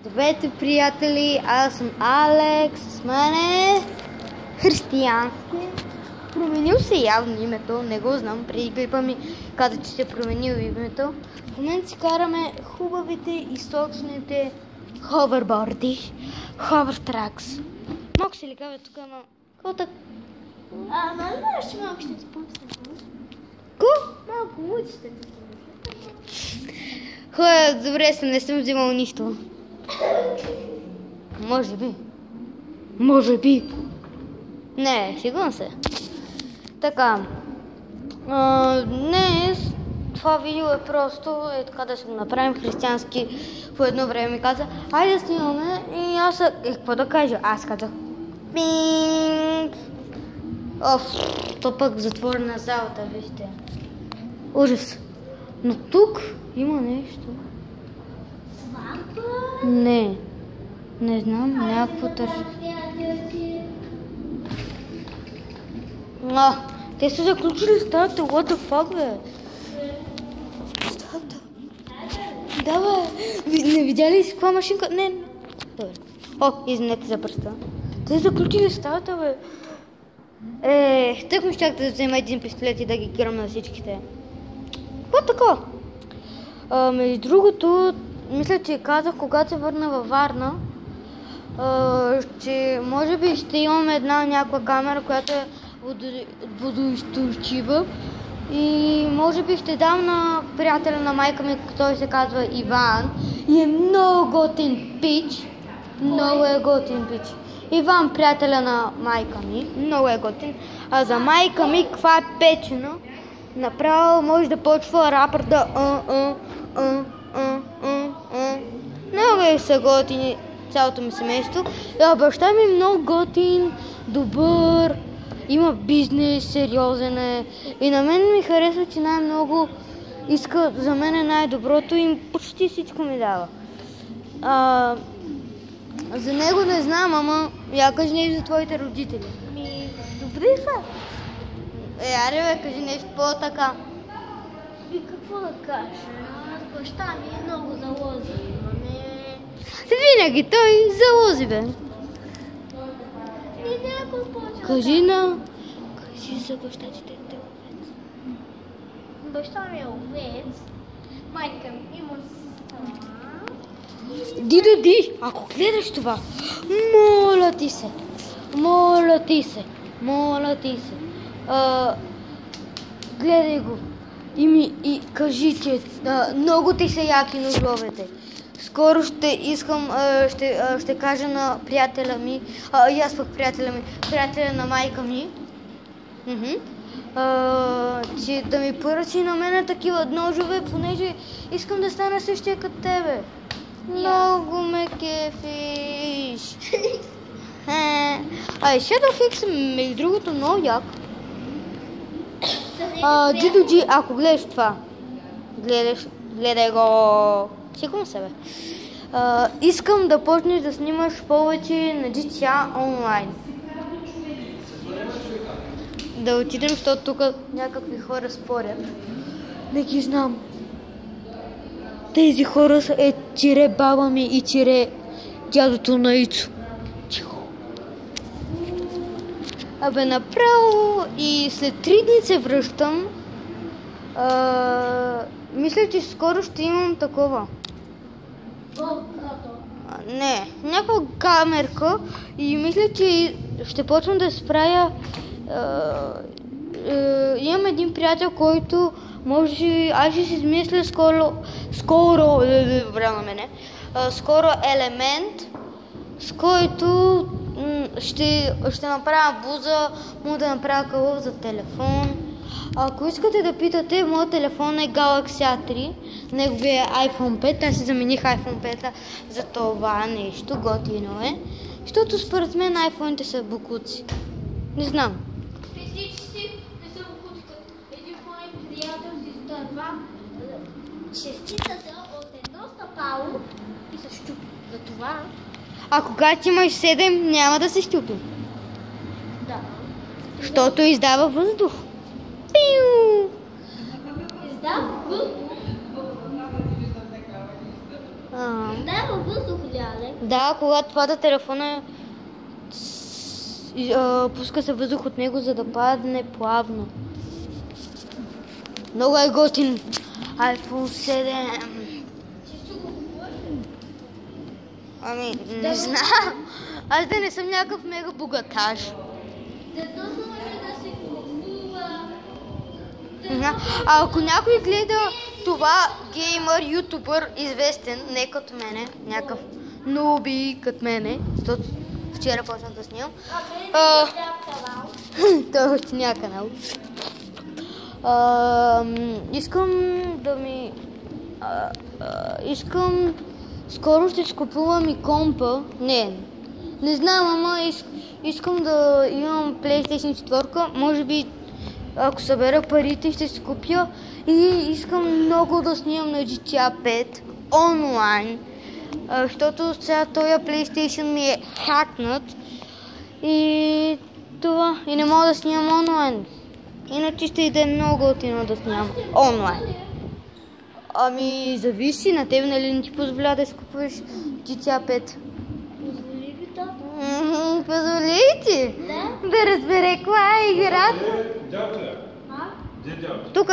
Здравейте, приятели, аз съм Алекс, с мен е Християнски. Променил се явно името, не го знам, преди клипа ми каза, че се е променил името. В момента си караме хубавите и сочните ховерборди, ховертракс. Малко се ликава тук, ама... Какво так? Знаеш, че малко ще ти помисля. Ко? Малко луд ще ти Хора, добре съм, не съм взимал нищо. Може би. Може би. Не, сигурно се. Така. Днес това видео е просто така да се го направим. Християнски по едно време ми каза, айде да снимаме, и аз какво да кажа? Аз казах пинг. То пък затворена залата, вижте. Ужас. Но тук има нещо. Свампа? Не знам, някакво тържа. Те са заключили стаята, what the fuck, бе? Стаята. Да, бе. Не видя ли си каква машинка? Не. Добре. Извинете за пръста. Те са заключили стаята, бе. Тък ми щях да взема един пистолет и да ги кирам на всичките. Какво така? Между другото, мисля, че казах, когато се върна във Варна, че може би ще имаме някаква камера, която е водоизточива, и може би ще дам на приятеля на майка ми, той се казва Иван, и е много готин пич. Много е готин пич. Иван, приятеля на майка ми, много е готин. А за майка ми, каква е печена, направо може да почва рапър да Много е са готини цялото ми семейство. Баща ми е много готин, добър, има бизнес, сериозен е. И на мен ми харесва, че най-много иска за мен е най-доброто и почти всичко ми дава. За него не знам, ама я кажи нещо за твоите родители. Добри са. Аре бе, кажи нещо по-така. Какво да кажа? Баща ми е много залози. Винаги той залози, бе. Кажи за баща ти, те е овец. Баща ми е овец. Майка ми има Ди, ако гледаш това, моля ти се, гледай го и кажи, че много ти са яки ножовете. Скоро ще искам, ще кажа на приятеля ми, и аз пък приятеля на майка ми, че да ми поръчи на мен такива ножове, понеже искам да стана същия като тебе. Много ме кефиш. Shadow Fix, между другото, много як. Дидо, ако гледаш това, гледай го. Сигурно себе. Искам да почнеш да снимаш повече на GTA онлайн. Да отидем, защото тук някакви хора спорят. Не ги знам. Тези хора са тире баба ми и тире дядото на Ицо. Тихо. Направо и след 3 дни се връщам. Мисля, че скоро ще имам такова. Не, някаква камерка, и мисля, че ще почвам да справя. Имам един приятел, който може, аз ще си измисля скоро елемент, с който ще направя буза, мога да направя кълъв за телефон. Ако искате да питате, моят телефон е Galaxy A3, неговия iPhone 5, аз си замених iPhone 5 за това нещо, готино е, защото според мен iPhone-ите са букуци. Не знам. Физически не са букуци, един мой приятел си изтърва шестицата от едно стъпало и се щупи. За това... А когато имаш 7, няма да се щупи. Да. Защото издава въздух. Издава въздух? Да, във въздух ляле. Да, когато пада телефона, пуска се въздух от него, за да падне плавно. Много е готин iPhone 7. Ами, не знам. Аз да не съм някакъв мега богаташ. Зато може да се купува. А ако някой гледа това геймър, ютубър, известен, не като мене, някакъв нуби като мене, защото вчера почнах да снимам. Той още няма канал. Искам да ми... искам... Скоро ще си купувам и компа. Не знам, ама искам да имам PlayStation 4. Може би, ако събера парите, ще си купя. И искам много да снимам на GTA 5 онлайн. Защото сега този PlayStation ми е хакнат. И това. И не мога да снимам онлайн. Иначе ще иде много готино да снимам онлайн. Ами, зависи на теб, нали не ти позволя да си купуваш GTA 5? Позволи ви то? Позволи ти? Да разбере коя е играта. А? Тук